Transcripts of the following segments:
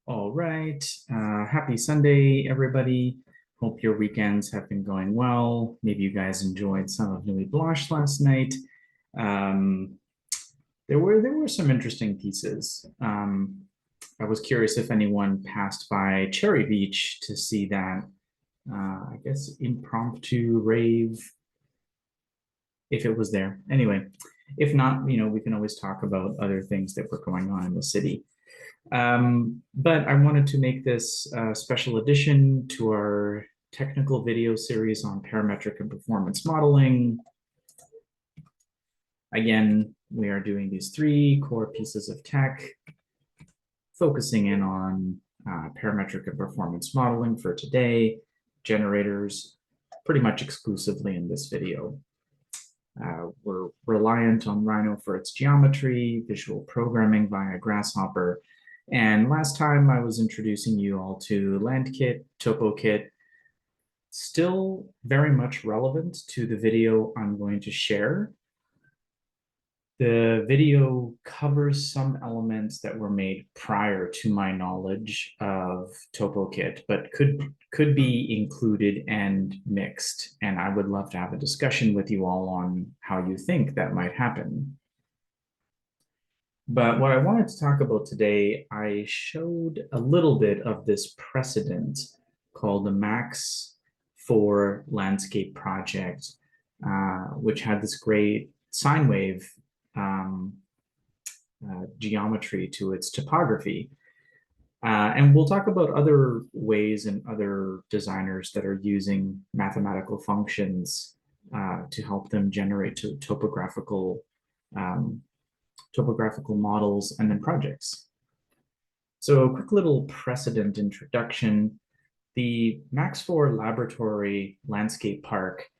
All right. Happy Sunday, everybody. Hope your weekends have been going well. Maybe you guys enjoyed some of Nuit Blanche last night. Um, there were some interesting pieces. I was curious if anyone passed by Cherry Beach to see that, I guess, impromptu rave, if it was there. Anyway, if not, we can always talk about other things that were going on in the city. But I wanted to make this a special addition to our technical video series on parametric and performance modeling. Again, we are doing these three core pieces of tech, focusing in on parametric and performance modeling for today, generators, pretty much exclusively in this video. We're reliant on Rhino for its geometry, visual programming via Grasshopper, and last time I was introducing you all to LandKit, TopoKit, still very much relevant to the video I'm going to share. The video covers some elements that were made prior to my knowledge of TopoKit, but could be included and mixed. And I would love to have a discussion with you all on how you think that might happen. But what I wanted to talk about today, I showed a little bit of this precedent called the Max for Landscape project, which had this great sine wave geometry to its topography. And we'll talk about other ways and other designers that are using mathematical functions to help them generate topographical models and then projects. So a quick little precedent introduction. The Max IV Laboratory Landscape Park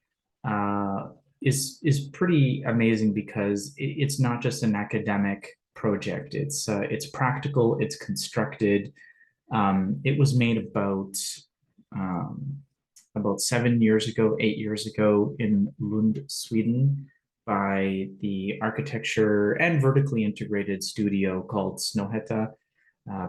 is pretty amazing because it's not just an academic project. It's practical, it's constructed. It was made about 7 years ago, 8 years ago in Lund, Sweden, by the architecture and vertically integrated studio called Snohetta,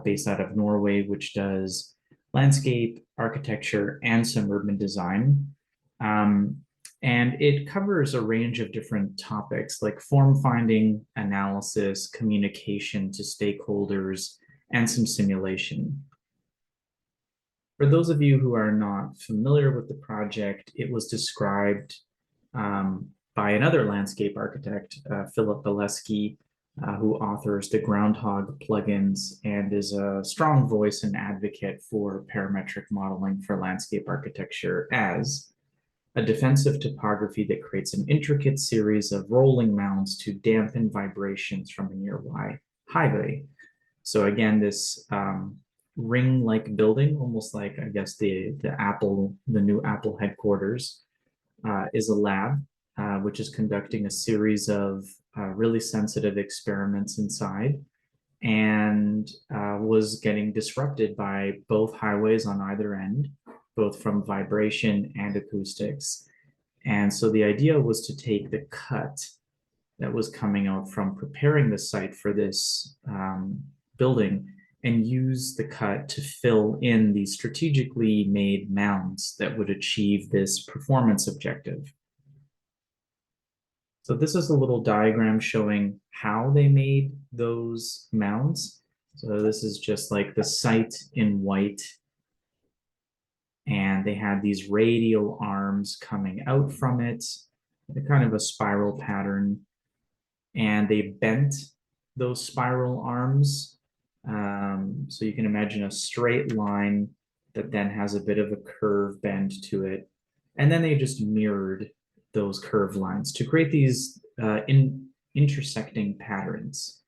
based out of Norway, which does landscape, architecture, and some urban design. And it covers a range of different topics like form finding, analysis, communication to stakeholders, and some simulation. For those of you who are not familiar with the project, it was described by another landscape architect, Philip Bileski, who authors the Groundhog plugins and is a strong voice and advocate for parametric modeling for landscape architecture as a defensive topography that creates an intricate series of rolling mounds to dampen vibrations from a nearby highway. So again, this ring-like building, almost like, I guess, the new Apple headquarters, is a lab which is conducting a series of really sensitive experiments inside, and was getting disrupted by both highways on either end, both from vibration and acoustics. And so the idea was to take the cut that was coming out from preparing the site for this building and use the cut to fill in these strategically made mounds that would achieve this performance objective. So this is a little diagram showing how they made those mounds. So this is just like the site in white. And they had these radial arms coming out from it, kind of a spiral pattern. And they bent those spiral arms. So you can imagine a straight line that then has a bit of a curve bend to it. And then they just mirrored those curved lines to create these intersecting patterns.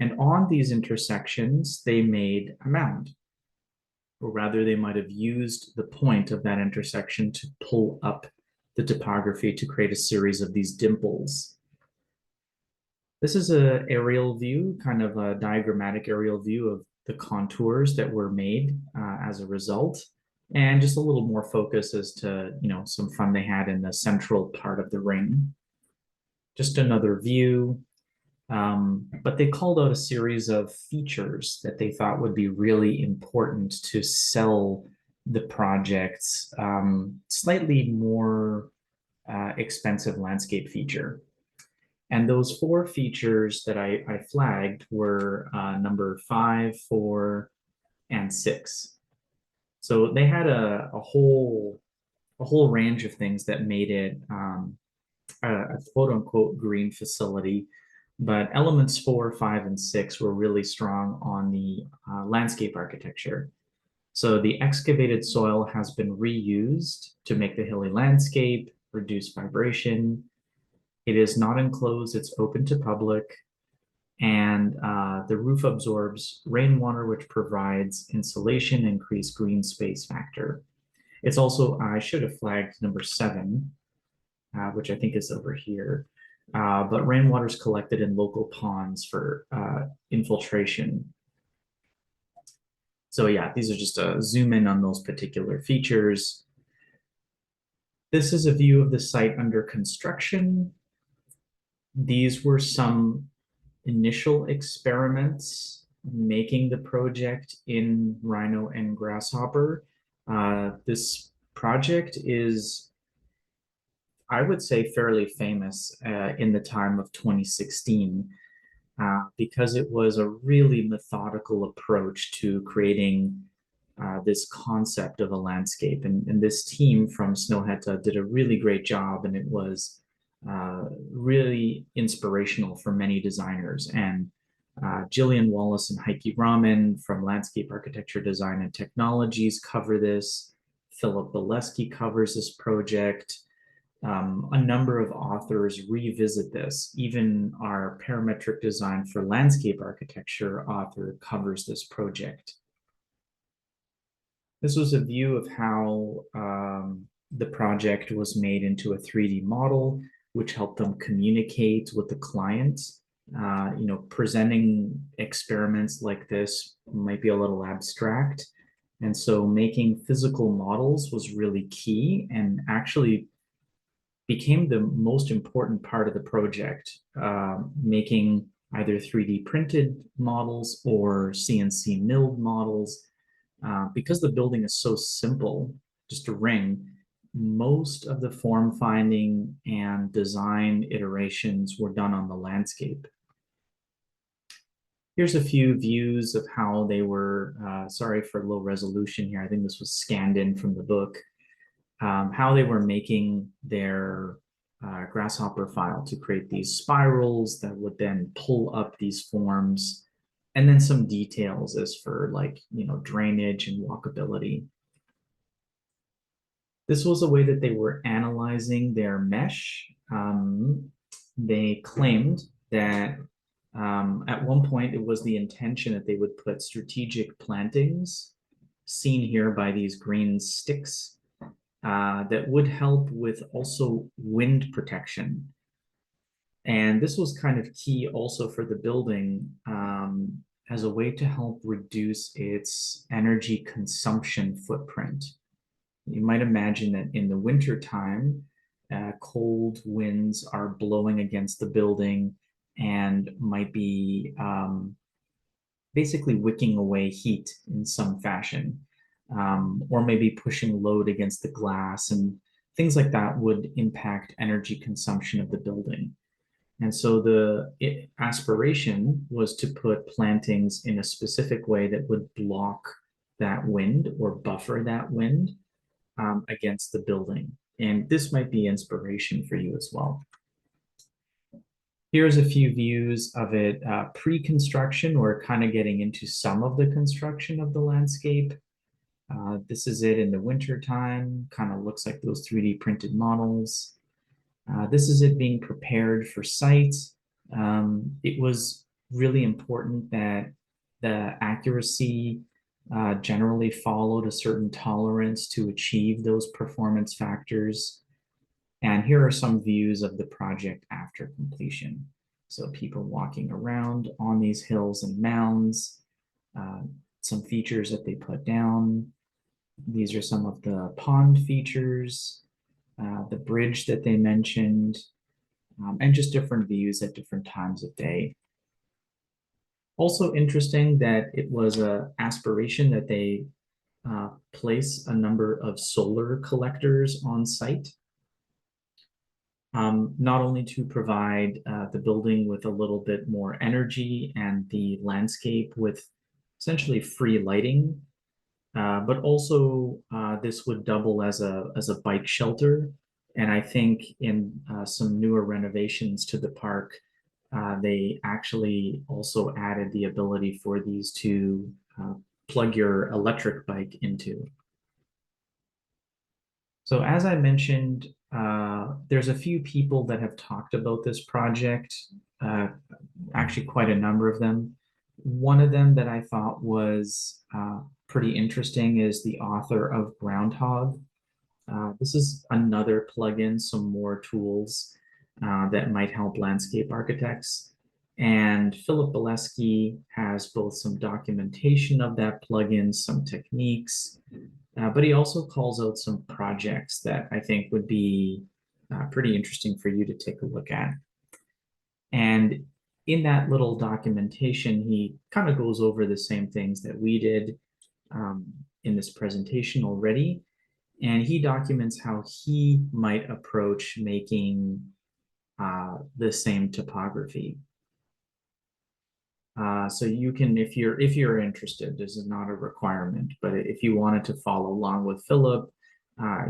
And on these intersections, they made a mound. Or rather, they might have used the point of that intersection to pull up the topography to create a series of these dimples. This is an aerial view, kind of a diagrammatic aerial view of the contours that were made as a result, and just a little more focus as to, some fun they had in the central part of the ring. Just another view. But they called out a series of features that they thought would be really important to sell the project's slightly more expensive landscape feature. And those four features that I flagged were number 5, 4, and 6. So they had a whole range of things that made it a quote unquote green facility. But elements 4, 5, and 6 were really strong on the landscape architecture. So the excavated soil has been reused to make the hilly landscape, reduce vibration. It is not enclosed, it's open to public. And the roof absorbs rainwater, which provides insulation, increased green space factor. It's also, I should have flagged number 7, which I think is over here. But rainwater is collected in local ponds for infiltration. So yeah, these are just a zoom in on those particular features. This is a view of the site under construction. These were some initial experiments making the project in Rhino and Grasshopper. This project is, I would say, fairly famous in the time of 2016 because it was a really methodical approach to creating this concept of a landscape. And this team from Snohetta did a really great job, and it was really inspirational for many designers. And Jillian Wallace and Heike Rahman from Landscape Architecture Design and Technologies cover this. Philip Bileski covers this project. A number of authors revisit this. Even our parametric design for landscape architecture author covers this project. This was a view of how the project was made into a 3D model, which helped them communicate with the client. Presenting experiments like this might be a little abstract. And so making physical models was really key and actually became the most important part of the project, making either 3D printed models or CNC milled models. Because the building is so simple, just a ring, most of the form finding and design iterations were done on the landscape. Here's a few views of how they were, sorry for low resolution here, I think this was scanned in from the book, how they were making their Grasshopper file to create these spirals that would then pull up these forms, and then some details as for drainage and walkability. This was a way that they were analyzing their mesh. They claimed that at one point it was the intention that they would put strategic plantings, seen here by these green sticks, that would help with also wind protection. And this was kind of key also for the building as a way to help reduce its energy consumption footprint. You might imagine that in the winter time, cold winds are blowing against the building and might be basically wicking away heat in some fashion. Or maybe pushing load against the glass, and things like that would impact energy consumption of the building. And so the aspiration was to put plantings in a specific way that would block that wind or buffer that wind against the building. And this might be inspiration for you as well. Here's a few views of it pre-construction. We're kind of getting into some of the construction of the landscape. This is it in the winter time, kind of looks like those 3D printed models. This is it being prepared for site. It was really important that the accuracy generally followed a certain tolerance to achieve those performance factors. And here are some views of the project after completion. So people walking around on these hills and mounds, some features that they put down. These are some of the pond features, the bridge that they mentioned. and just different views at different times of day. Also interesting that it was a aspiration that they place a number of solar collectors on site, not only to provide the building with a little bit more energy and the landscape with essentially free lighting, but also this would double as a bike shelter. And I think in some newer renovations to the park, they actually also added the ability for these to plug your electric bike into. So as I mentioned, there's a few people that have talked about this project, actually quite a number of them. One of them that I thought was pretty interesting is the author of Groundhog. This is another plugin, some more tools that might help landscape architects. And Philip Bolesky has both some documentation of that plugin, some techniques, but he also calls out some projects that I think would be pretty interesting for you to take a look at. And in that little documentation, he kind of goes over the same things that we did in this presentation already. And he documents how he might approach making the same topography. So you can, if you're interested, this is not a requirement, but if you wanted to follow along with Philip,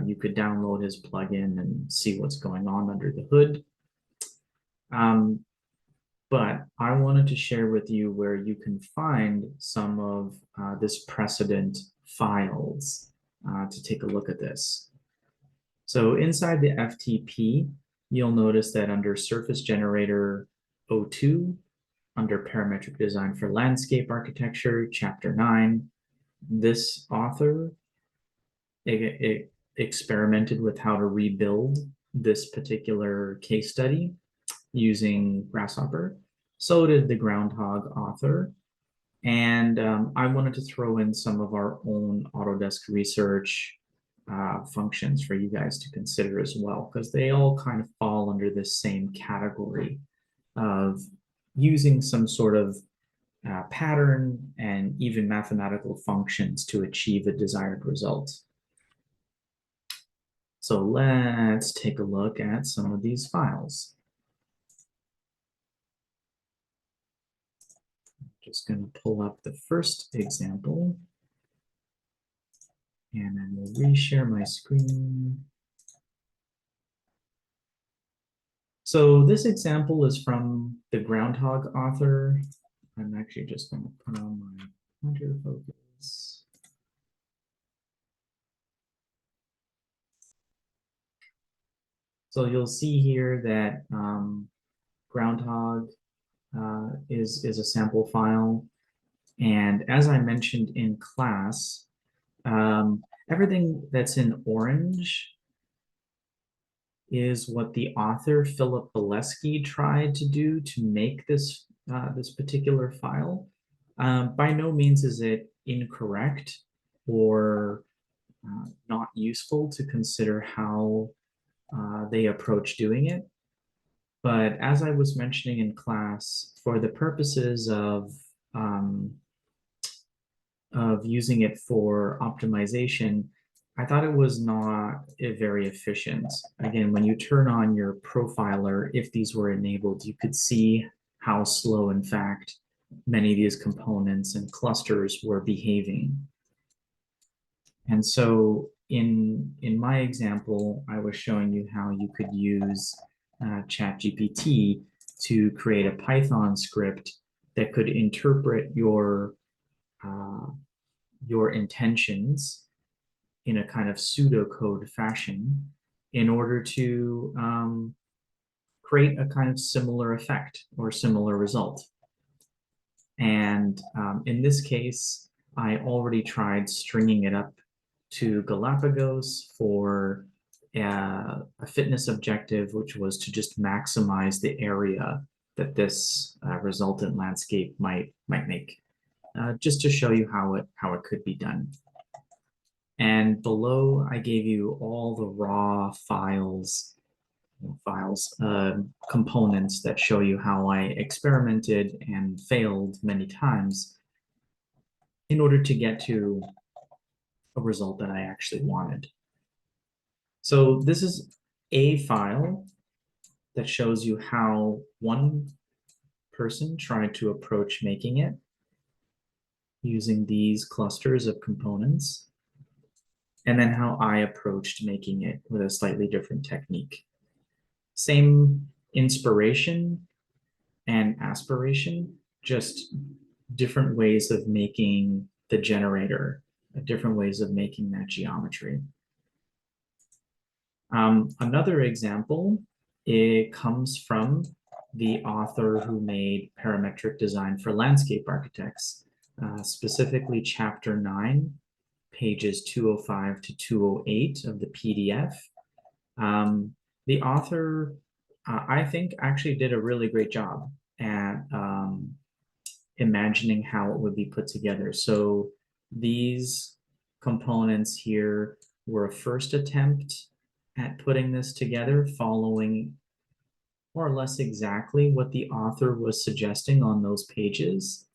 you could download his plugin and see what's going on under the hood. But I wanted to share with you where you can find some of this precedent files to take a look at this. So inside the FTP, you'll notice that under Surface Generator 02, under Parametric Design for Landscape Architecture, Chapter 9, this author it experimented with how to rebuild this particular case study using Grasshopper. So did the Groundhog author. And I wanted to throw in some of our own Autodesk research functions for you guys to consider as well, because they all kind of fall under this same category of using some sort of pattern and even mathematical functions to achieve a desired result. So let's take a look at some of these files. Just going to pull up the first example, and then we'll reshare my screen. So this example is from the Groundhog author. I'm actually just going to put on my pointer focus. So you'll see here that Groundhog is a sample file. And as I mentioned in class, everything that's in orange is what the author, Philip Bolesky, tried to do to make this, this particular file. By no means is it incorrect or not useful to consider how they approach doing it. But as I was mentioning in class, for the purposes of using it for optimization, I thought it was not very efficient. Again, when you turn on your profiler, if these were enabled, you could see how slow, in fact, many of these components and clusters were behaving. And so in my example, I was showing you how you could use ChatGPT to create a Python script that could interpret your intentions in a kind of pseudocode fashion in order to create a kind of similar effect or similar result. And in this case, I already tried stringing it up to Galapagos for a fitness objective, which was to just maximize the area that this resultant landscape might make, just to show you how it could be done. And below, I gave you all the raw files files, components that show you how I experimented and failed many times in order to get to a result that I actually wanted. So this is a file that shows you how one person tried to approach making it using these clusters of components, and then how I approached making it with a slightly different technique. Same inspiration and aspiration, just different ways of making the generator, different ways of making that geometry. Another example, it comes from the author who made parametric design for landscape architects, specifically chapter 9, pages 205 to 208 of the PDF. The author, I think, actually did a really great job at imagining how it would be put together. So these components here were a first attempt at putting this together, following more or less exactly what the author was suggesting on those pages.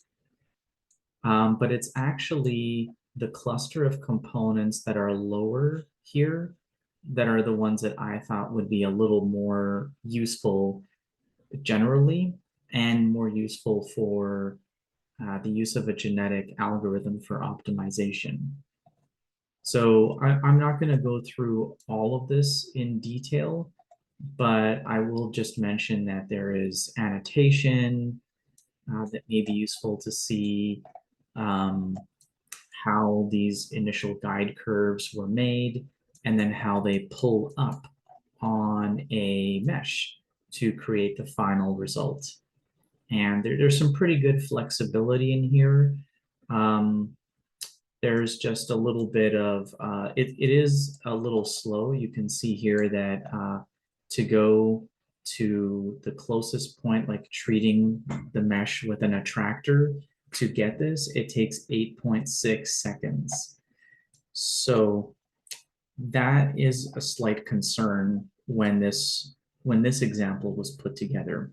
But it's actually the cluster of components that are lower here that are the ones that I thought would be a little more useful generally and more useful for the use of a genetic algorithm for optimization. So I'm not going to go through all of this in detail, but I will just mention that there is annotation that may be useful to see how these initial guide curves were made, and then how they pull up on a mesh to create the final result. And there's some pretty good flexibility in here. There's just a little bit of, it is a little slow. You can see here that to go to the closest point, like treating the mesh with an attractor, to get this, it takes 8.6 seconds. So that is a slight concern when this example was put together.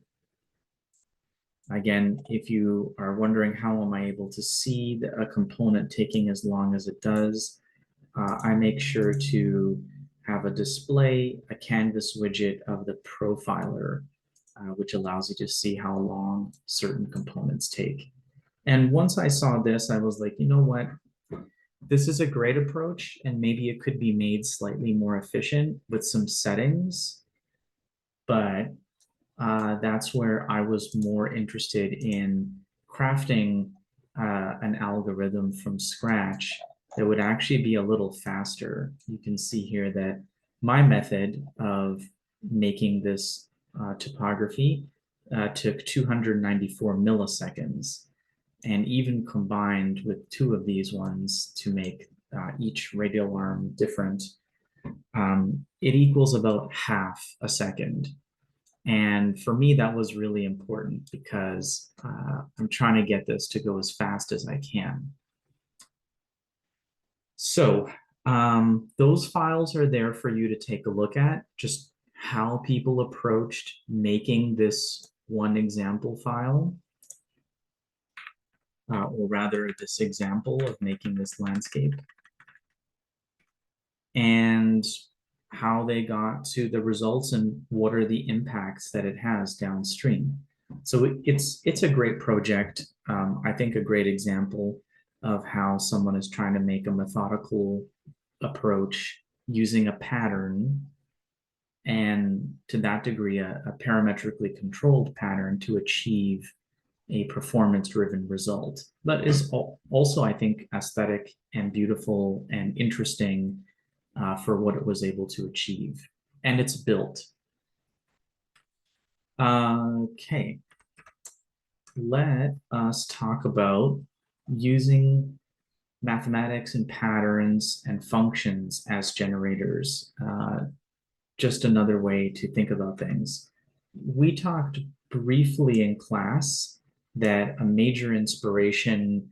Again, if you are wondering how am I able to see a component taking as long as it does, I make sure to have a display, a canvas widget of the profiler, which allows you to see how long certain components take. And once I saw this, I was like, you know what? This is a great approach, and maybe it could be made slightly more efficient with some settings, but that's where I was more interested in crafting an algorithm from scratch that would actually be a little faster. You can see here that my method of making this topography took 294 milliseconds. And even combined with two of these ones to make each radial arm different, it equals about half a second. And for me, that was really important because I'm trying to get this to go as fast as I can. So those files are there for you to take a look at, just how people approached making this one example file, or rather this example of making this landscape, and how they got to the results and what are the impacts that it has downstream. So it's a great project. I think a great example of how someone is trying to make a methodical approach using a pattern, and to that degree, a parametrically controlled pattern to achieve a performance-driven result. That is also, I think, aesthetic and beautiful and interesting for what it was able to achieve. And it's built. Okay, let us talk about using mathematics and patterns and functions as generators. Just another way to think about things. We talked briefly in class that a major inspiration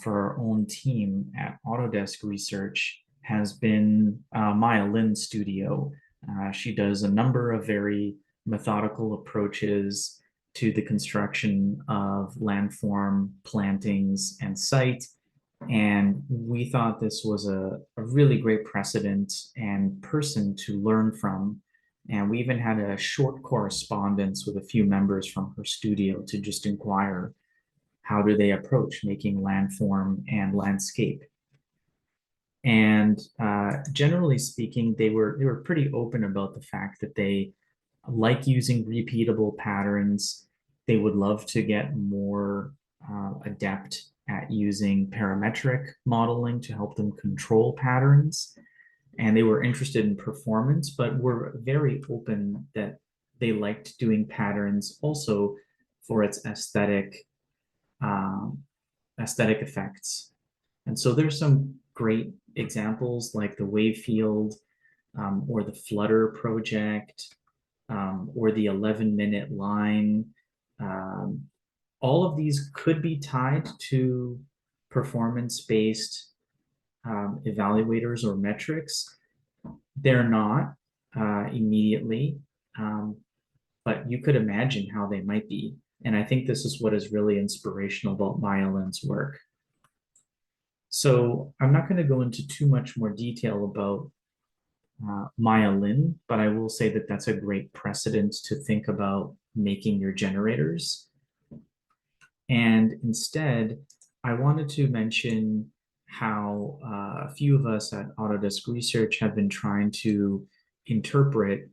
for our own team at Autodesk Research has been Maya Lin Studio, She does a number of very methodical approaches to the construction of landform, plantings, and site. And we thought this was a really great precedent and person to learn from. And we even had a short correspondence with a few members from her studio to just inquire how do they approach making landform and landscape. And generally speaking, they were pretty open about the fact that they like using repeatable patterns. They would love to get more adept at using parametric modeling to help them control patterns. And they were interested in performance, but were very open that they liked doing patterns also for its um, aesthetic effects. And so there's some great examples like the wave field or the Flutter project or the 11-minute line. Um, all of these could be tied to performance-based evaluators or metrics. They're not immediately, um, but you could imagine how they might be. And I think this is what is really inspirational about Maya Lin's work. So I'm not going to go into too much more detail about Maya Lin, but I will say that that's a great precedent to think about making your generators. And instead, I wanted to mention how a few of us at Autodesk Research have been trying to interpret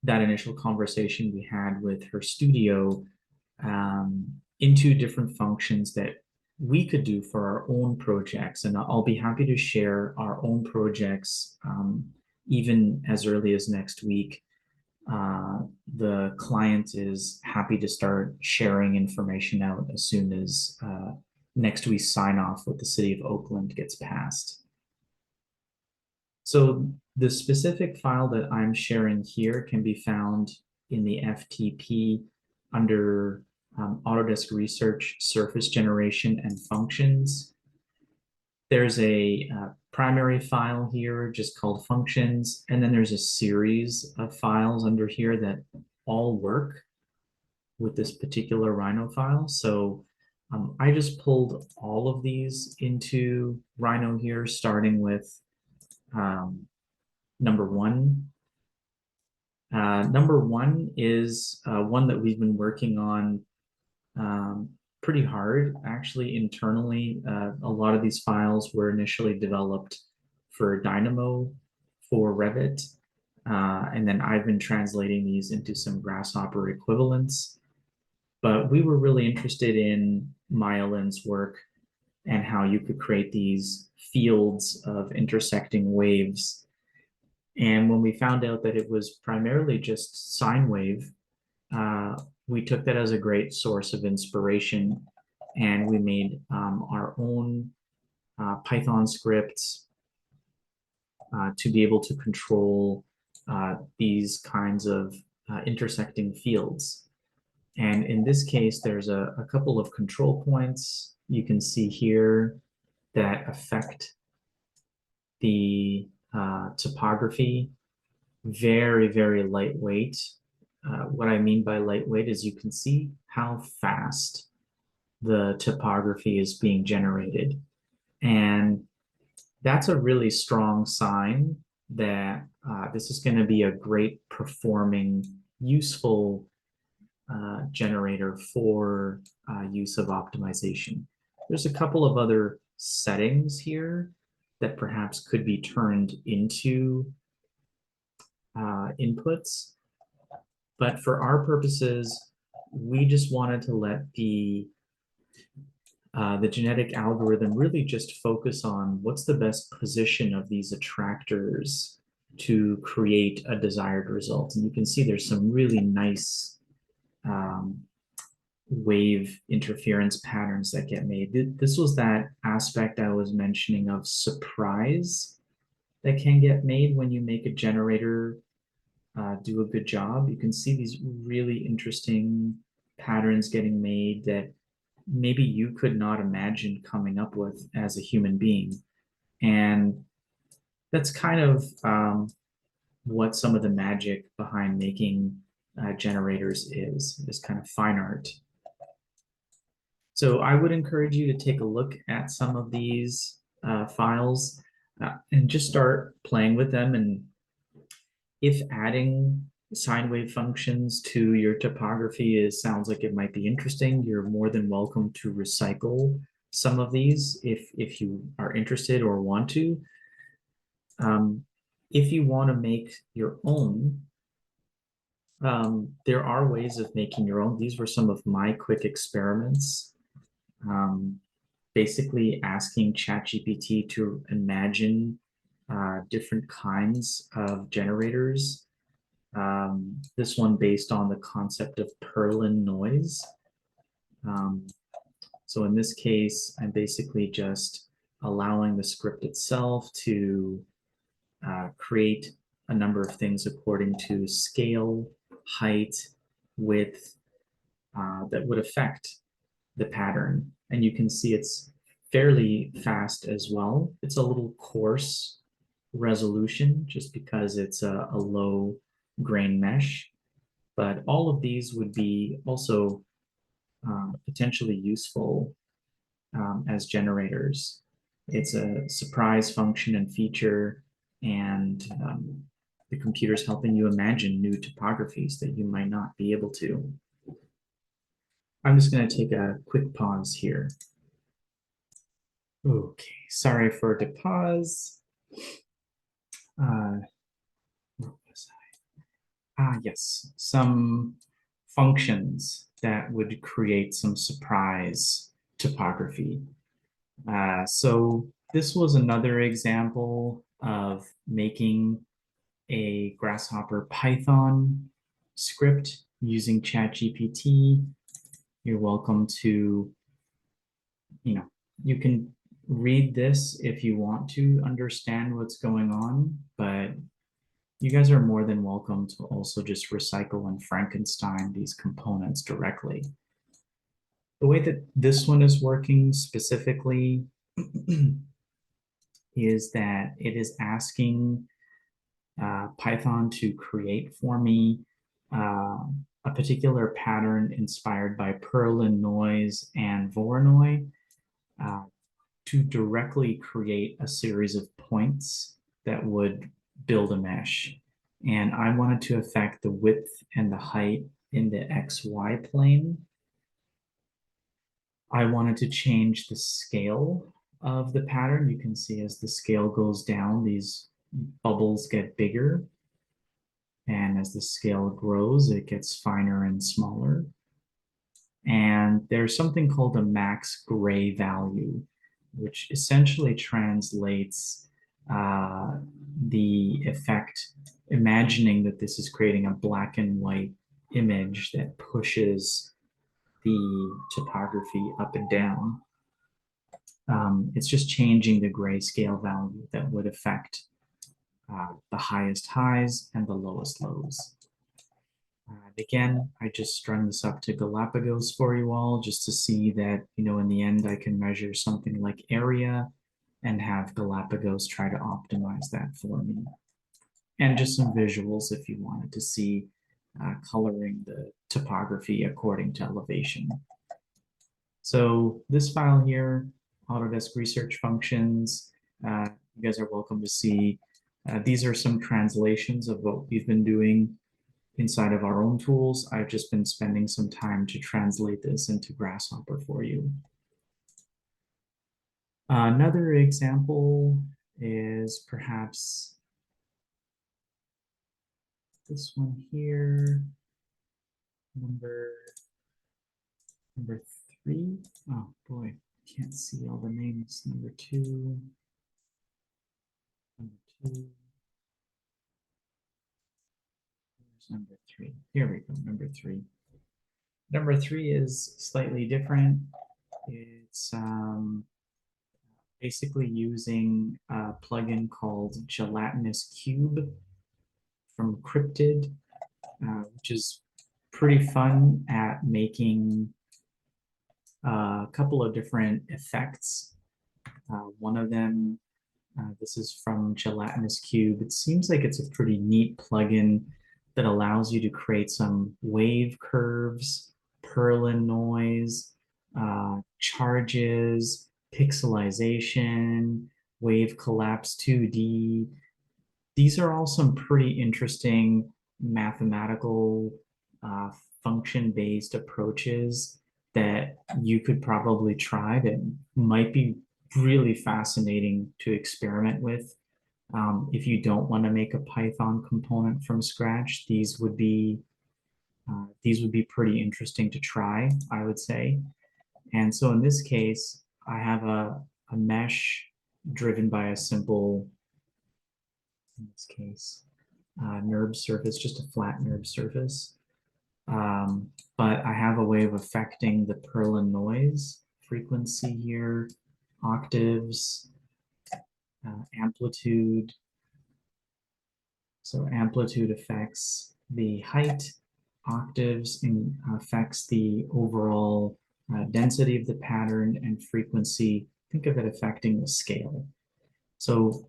that initial conversation we had with her studio into different functions that we could do for our own projects. And I'll be happy to share our own projects even as early as next week. The client is happy to start sharing information out as soon as next week's sign off with the city of Oakland gets passed. So the specific file that I'm sharing here can be found in the FTP under Autodesk Research Surface Generation and Functions. There's a primary file here just called functions, and then there's a series of files under here that all work with this particular Rhino file. So I just pulled all of these into Rhino here, starting with number one. Number one is one that we've been working on pretty hard, actually, internally. A lot of these files were initially developed for Dynamo for Revit. And then I've been translating these into some Grasshopper equivalents. But we were really interested in Maya Lin's work and how you could create these fields of intersecting waves. And when we found out that it was primarily just sine wave, we took that as a great source of inspiration, and we made our own Python scripts to be able to control these kinds of intersecting fields. And in this case, there's a couple of control points you can see here that affect the topography. Very, very lightweight. What I mean by lightweight is you can see how fast the topography is being generated. And that's a really strong sign that this is going to be a great performing, useful generator for use of optimization. There's a couple of other settings here that perhaps could be turned into inputs. But for our purposes, we just wanted to let the genetic algorithm really just focus on what's the best position of these attractors to create a desired result. And you can see there's some really nice wave interference patterns that get made. This was that aspect I was mentioning of surprise that can get made when you make a generator do a good job. You can see these really interesting patterns getting made that maybe you could not imagine coming up with as a human being. And that's kind of what some of the magic behind making generators is, this kind of fine art. So I would encourage you to take a look at some of these files and just start playing with them. And if adding sine wave functions to your topography sounds like it might be interesting, you're more than welcome to recycle some of these if you are interested or want to. If you want to make your own, there are ways of making your own. These were some of my quick experiments. Basically asking ChatGPT to imagine different kinds of generators. This one based on the concept of Perlin noise. So in this case, I'm basically just allowing the script itself to create a number of things according to scale, height, width that would affect the pattern. And you can see it's fairly fast as well. It's a little coarse resolution just because it's a low grain mesh. But all of these would be also potentially useful as generators. It's a surprise function and feature, and the computer's helping you imagine new topographies that you might not be able to. I'm just going to take a quick pause here. Okay, sorry for the pause. Where was I? Yes, some functions that would create some surprise topography. So this was another example of making a Grasshopper Python script using ChatGPT. You're welcome to, you can read this if you want to understand what's going on, but you guys are more than welcome to also just recycle and Frankenstein these components directly. The way that this one is working specifically is that it is asking Python to create for me a particular pattern inspired by Perlin noise and Voronoi to directly create a series of points that would build a mesh. And I wanted to affect the width and the height in the XY plane. I wanted to change the scale of the pattern. You can see as the scale goes down, these bubbles get bigger. And as the scale grows, it gets finer and smaller. And there's something called a max gray value, which essentially translates the effect, imagining that this is creating a black and white image that pushes the topography up and down. It's just changing the grayscale value that would affect the highest highs and the lowest lows. Again, I just strung this up to Galapagos for you all just to see that, in the end, I can measure something like area and have Galapagos try to optimize that for me. And just some visuals if you wanted to see coloring the topography according to elevation. So this file here, Autodesk Research Functions, you guys are welcome to see. These are some translations of what we've been doing inside of our own tools. I've just been spending some time to translate this into Grasshopper for you. Another example is perhaps this one here, number 3. Oh boy, can't see all the names. Number 2, number 2. Where's number 3? Here we go, number 3. Number 3 is slightly different. It's basically using a plugin called Gelatinous Cube from Cryptid, which is pretty fun at making a couple of different effects. One of them This is from Gelatinous Cube. It seems like it's a pretty neat plugin that allows you to create some wave curves, Perlin noise, charges, pixelization, wave collapse 2D. These are all some pretty interesting mathematical uh, function-based approaches that you could probably try that might be really fascinating to experiment with. If you don't want to make a Python component from scratch, these would be pretty interesting to try, I would say. And so in this case, I have a mesh driven by a simple, in this case, NURB surface, just a flat NURB surface. But I have a way of affecting the Perlin noise frequency here, octaves, amplitude. So amplitude affects the height, octaves affects the overall density of the pattern, and frequency, think of it affecting the scale. So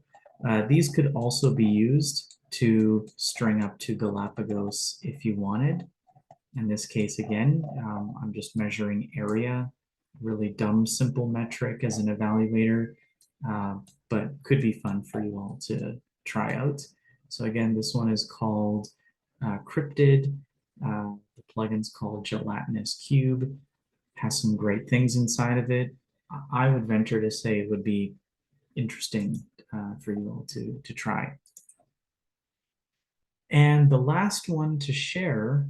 these could also be used to string up to Galapagos if you wanted. In this case, again, I'm just measuring area, really dumb, simple metric as an evaluator, but could be fun for you all to try out. So again, this one is called Cryptid. The plugin's called Gelatinous Cube. Has some great things inside of it. I would venture to say it would be interesting for you all to try. And the last one to share,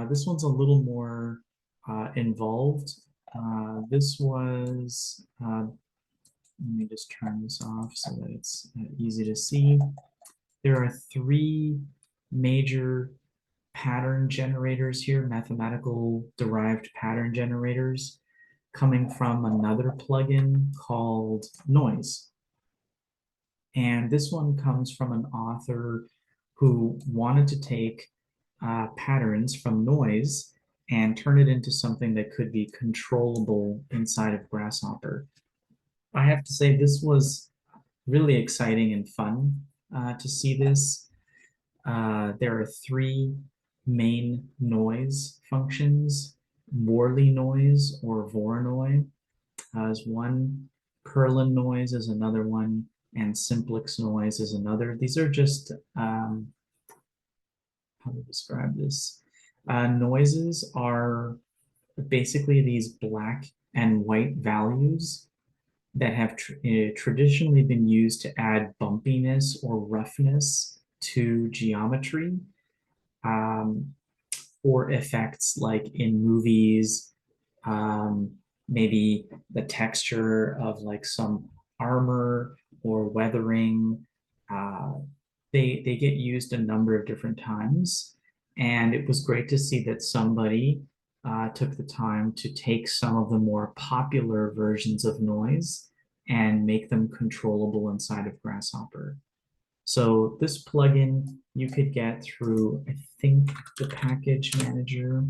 this one's a little more involved. This was, let me just turn this off so that it's easy to see. There are three major pattern generators here, mathematical derived pattern generators, coming from another plugin called Noise. And this one comes from an author who wanted to take patterns from noise and turn it into something that could be controllable inside of Grasshopper. I have to say this was really exciting and fun to see this. There are three main noise functions. Worley noise or Voronoi is one, Perlin noise is another one, and simplex noise is another. These are just, how to describe this? Noises are basically these black and white values that have traditionally been used to add bumpiness or roughness to geometry for effects like in movies, maybe the texture of like some armor or weathering. They get used a number of different times. And it was great to see that somebody took the time to take some of the more popular versions of noise and make them controllable inside of Grasshopper. So this plugin you could get through, I think, the package manager.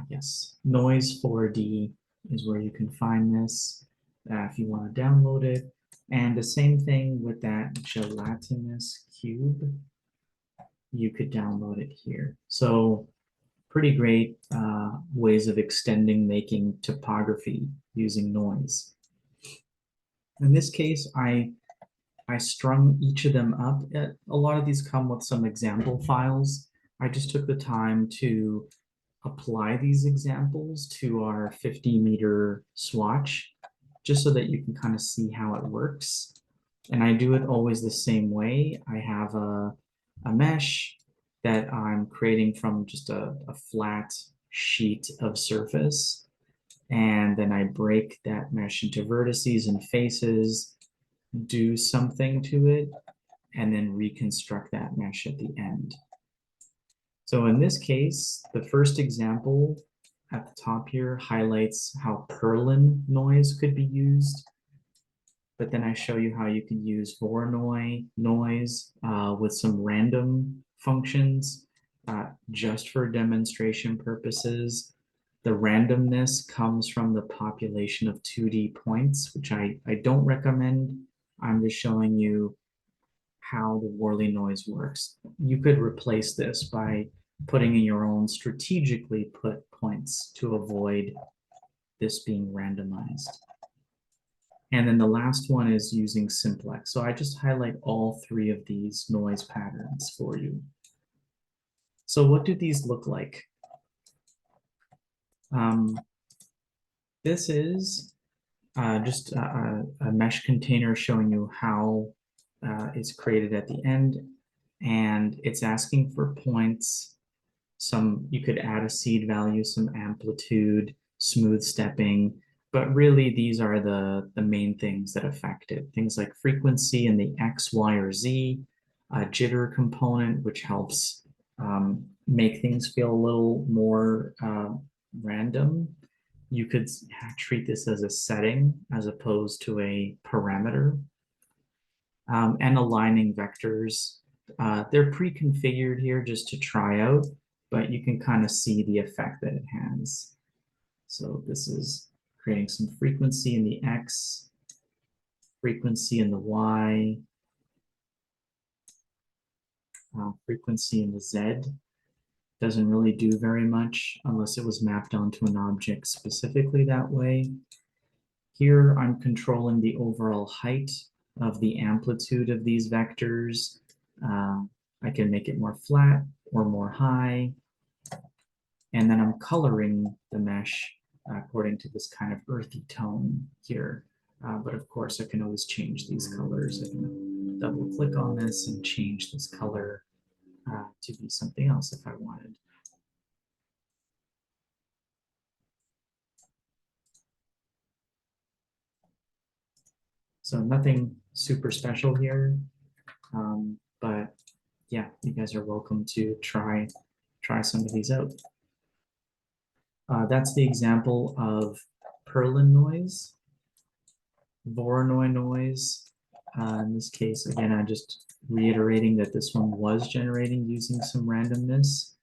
Yes, Noise 4D is where you can find this if you want to download it. And the same thing with that Gelatinous Cube, you could download it here. So pretty great ways of extending making topography using noise. In this case, I strung each of them up. A lot of these come with some example files. I just took the time to apply these examples to our 50-meter swatch, just so that you can kind of see how it works. And I do it always the same way. I have a mesh that I'm creating from just a flat sheet of surface. And then I break that mesh into vertices and faces, do something to it, and then reconstruct that mesh at the end. So in this case, the first example at the top here highlights how Perlin noise could be used. but then I show you how you can use Voronoi noise with some random functions just for demonstration purposes. The randomness comes from the population of 2D points, which I don't recommend. I'm just showing you how the Worley noise works. You could replace this by putting in your own strategically put points to avoid this being randomized. And then the last one is using simplex. So I just highlight all three of these noise patterns for you. So what do these look like? This is just a mesh container showing you how it's created at the end. And it's asking for points. You could add a seed value, some amplitude, smooth stepping, but really these are the main things that affect it. Things like frequency in the X, Y, or Z, a jitter component, which helps make things feel a little more random. You could treat this as a setting as opposed to a parameter. And aligning vectors. They're pre-configured here just to try out, but you can kind of see the effect that it has. So this is creating some frequency in the X, frequency in the Y, frequency in the Z. Doesn't really do very much unless it was mapped onto an object specifically that way. Here I'm controlling the overall height of the amplitude of these vectors. I can make it more flat or more high. And then I'm coloring the mesh according to this kind of earthy tone here. But of course, I can always change these colors. I can double click on this and change this color to be something else if I wanted. So nothing super special here, but yeah, you guys are welcome to try some of these out. That's the example of Perlin noise, Voronoi noise. In this case, again, I'm just reiterating that this one was generating using some randomness,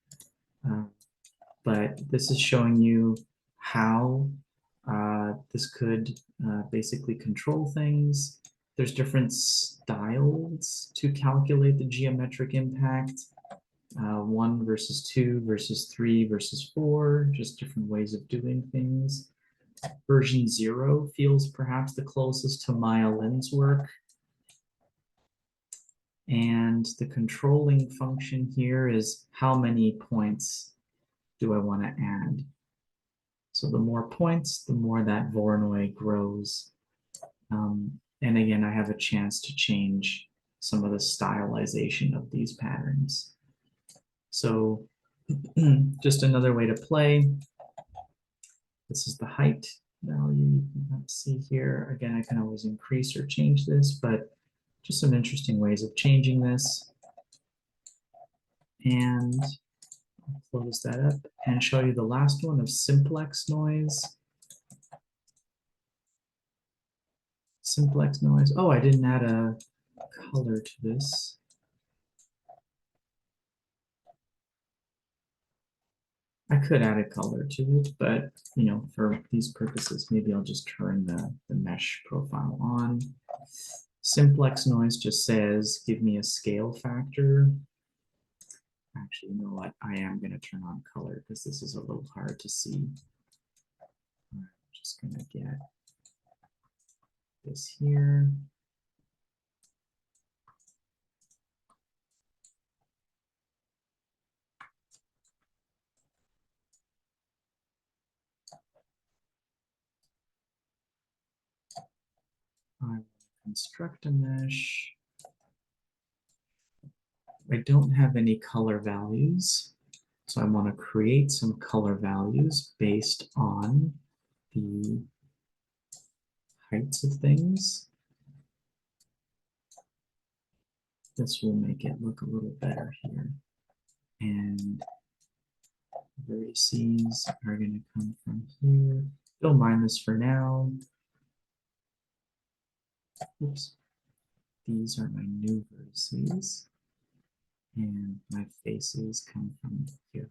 but this is showing you how this could basically control things. There's different styles to calculate the geometric impact. 1 versus 2 versus 3 versus 4, just different ways of doing things. Version 0 feels perhaps the closest to Maya Lin's work. And the controlling function here is how many points do I want to add? So the more points, the more that Voronoi grows. And again, I have a chance to change some of the stylization of these patterns. So just another way to play. This is the height value you can see here. Again, I can always increase or change this, but just some interesting ways of changing this. And I'll close that up and show you the last one of simplex noise. Simplex noise. Oh, I didn't add a color to this. I could add a color to it, but you know, for these purposes, maybe I'll just turn the mesh profile on. Simplex noise just says, give me a scale factor. Actually, you know what? I am going to turn on color because this is a little hard to see. I'm just going to get this here. I will construct a mesh. I don't have any color values, so I want to create some color values based on the heights of things. This will make it look a little better here. And vertices are going to come from here. Don't mind this for now. Oops. These are my new vertices, and my faces come from here.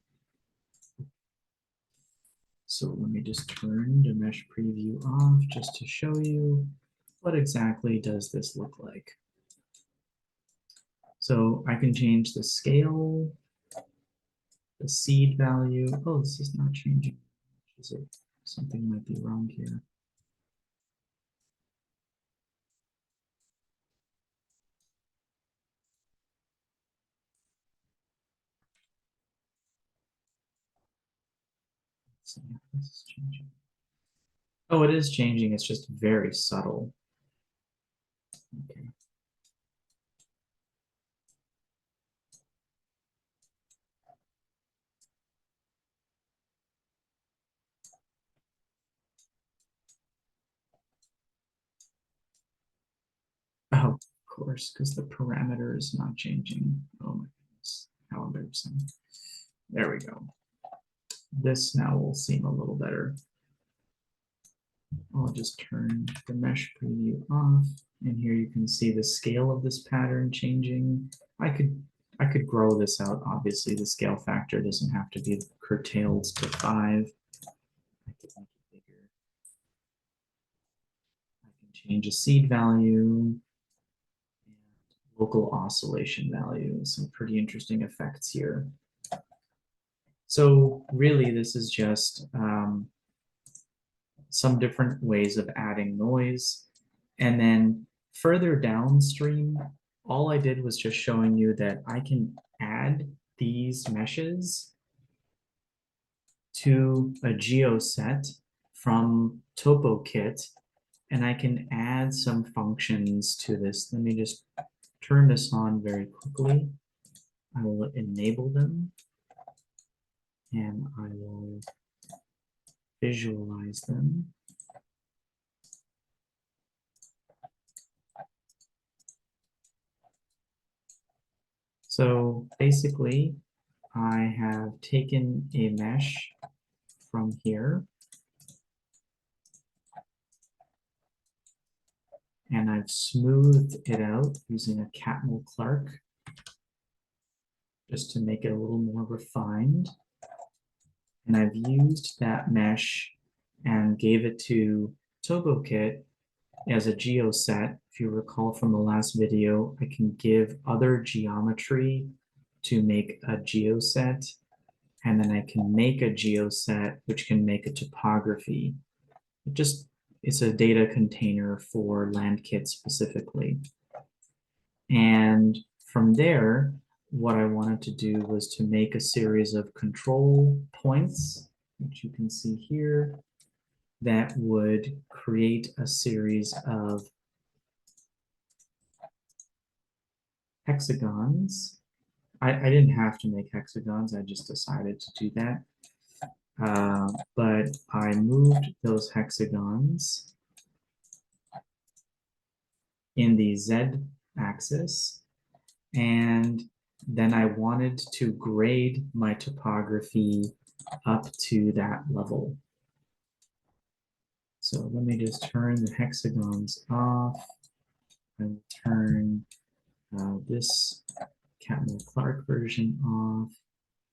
So let me just turn the mesh preview off just to show you what exactly does this look like. So I can change the scale, the seed value. Oh, this is not changing. Is it? Something might be wrong here. Let's see if this is changing. Oh, it is changing. It's just very subtle. Okay. Oh, of course, because the parameter is not changing. Oh my goodness, how embarrassing. There we go. This now will seem a little better. I'll just turn the mesh preview off, and here you can see the scale of this pattern changing. I could grow this out. Obviously, the scale factor doesn't have to be curtailed to 5. I could make it bigger. I can change a seed value and local oscillation value. Some pretty interesting effects here. So really, this is just some different ways of adding noise. And then further downstream, all I did was just showing you that I can add these meshes to a geoset from TopoKit, and I can add some functions to this. Let me just turn this on very quickly. I will enable them, and I will visualize them. So basically, I have taken a mesh from here, and I've smoothed it out using a Catmull-Clark just to make it a little more refined. And I've used that mesh and gave it to TopoKit as a geoset. If you recall from the last video, I can give other geometry to make a geoset, and then I can make a geoset which can make a topography. It's a data container for LandKit specifically. And from there, what I wanted to do was to make a series of control points, which you can see here, that would create a series of hexagons. I didn't have to make hexagons, I just decided to do that. But I moved those hexagons in the Z axis, and then I wanted to grade my topography up to that level. So let me just turn the hexagons off and turn this Catmull-Clark version off.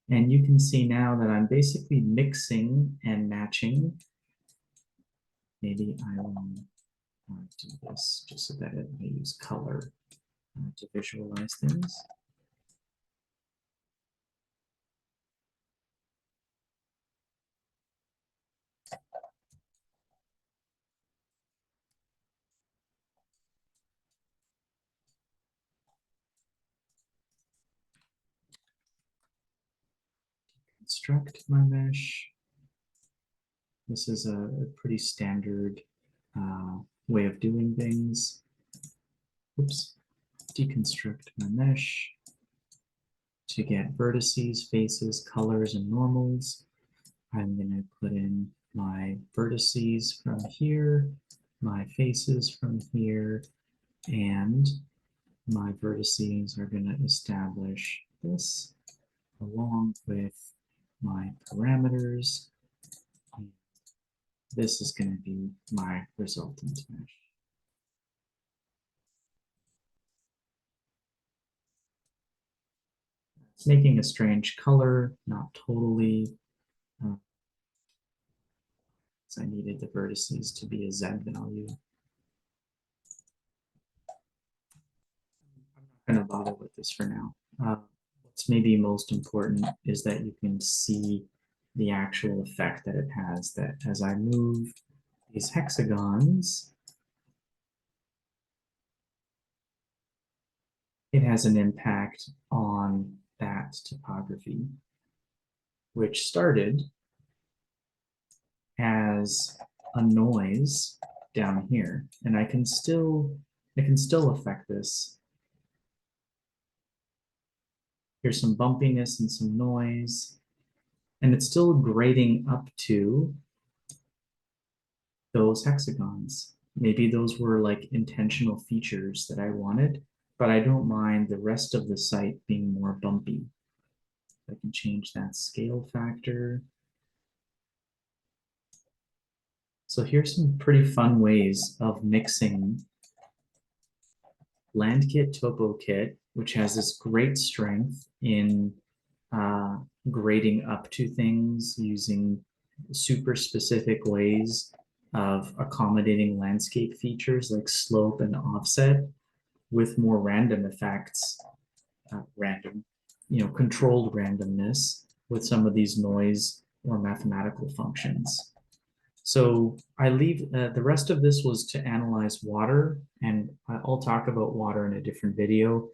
And you can see now that I'm basically mixing and matching. Maybe I will do this just so that I use color to visualize things. Construct my mesh. This is a pretty standard way of doing things. Oops. Deconstruct my mesh to get vertices, faces, colors, and normals. I'm going to put in my vertices from here, my faces from here, and my vertices are going to establish this along with my parameters. This is going to be my resultant mesh. It's making a strange color, not totally. So I needed the vertices to be a Z value. I'm not going to bother with this for now. What's maybe most important is that you can see the actual effect that it has, that as I move these hexagons, it has an impact on that topography, which started as a noise down here, and I can still affect this. Here's some bumpiness and some noise, and it's still grading up to those hexagons. Maybe those were like intentional features that I wanted, but I don't mind the rest of the site being more bumpy. I can change that scale factor. So here's some pretty fun ways of mixing LandKit TopoKit, which has this great strength in grading up to things using super specific ways of accommodating landscape features like slope and offset with more random effects, controlled randomness with some of these noise or mathematical functions. So I leave, the rest of this was to analyze water, and I'll talk about water in a different video,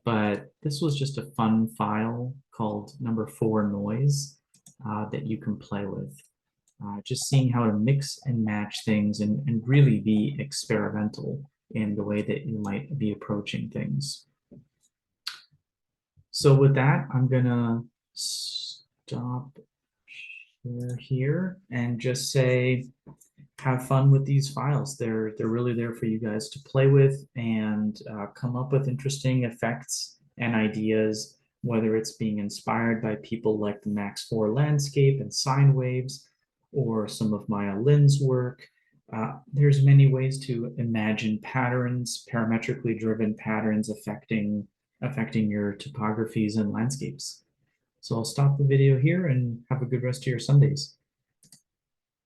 but this was just a fun file called number 4 noise that you can play with. Just seeing how to mix and match things and really be experimental in the way that you might be approaching things. So with that, I'm gonna stop here and just say, have fun with these files. They're really there for you guys to play with and come up with interesting effects and ideas, whether it's being inspired by people like the Max 4 landscape and sine waves, or some of Maya Lin's work. There's many ways to imagine patterns, parametrically driven patterns affecting your topographies and landscapes. So I'll stop the video here and have a good rest of your Sundays.